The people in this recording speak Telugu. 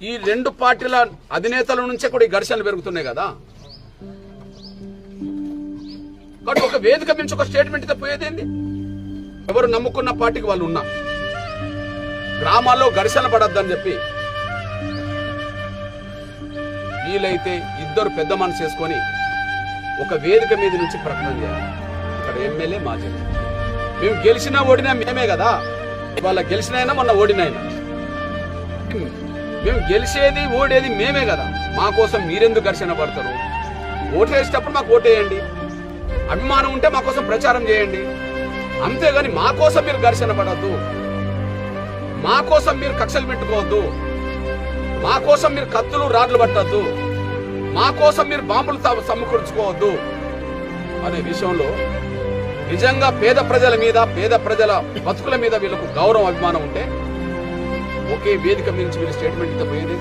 ఈ రెండు పార్టీల అధినేతల నుంచే కూడా ఈ ఘర్షణలు పెరుగుతున్నాయి కదా. కాబట్టి ఒక వేదిక నుంచి ఒక స్టేట్మెంట్ అయితే పోయేదేంది? ఎవరు నమ్ముకున్న పార్టీకి వాళ్ళు ఉన్నా గ్రామాల్లో ఘర్షణ పడద్దని చెప్పి వీలైతే ఇద్దరు పెద్ద మనసు చేసుకొని ఒక వేదిక మీద నుంచి ప్రకటన చేయాలి. ఇక్కడ ఎమ్మెల్యే మాజీ మేము గెలిచినా ఓడినా మేమే కదా. వాళ్ళ గెలిచినైనా మొన్న ఓడినైనా మేము గెలిచేది ఓడేది మేమే కదా. మా కోసం మీరెందుకు ఘర్షణ పడతారు? ఓటేసేటప్పుడు మాకు ఓటేయండి, అభిమానం ఉంటే మా కోసం ప్రచారం చేయండి. అంతేగాని మా కోసం మీరు ఘర్షణ పడద్దు, మా కోసం మీరు కక్షలు పెట్టుకోవద్దు, మా కోసం మీరు కత్తులు రాడ్లు పట్టద్దు, మా కోసం మీరు బాంబులు సమకూర్చుకోవద్దు అనే విషయంలో నిజంగా పేద ప్రజల మీద, పేద ప్రజల బతుకుల మీద వీళ్ళకు గౌరవం అభిమానం ఉంటే ఒకే వేదిక నుంచి వీళ్ళు స్టేట్మెంట్ ఇస్తే పోయేది.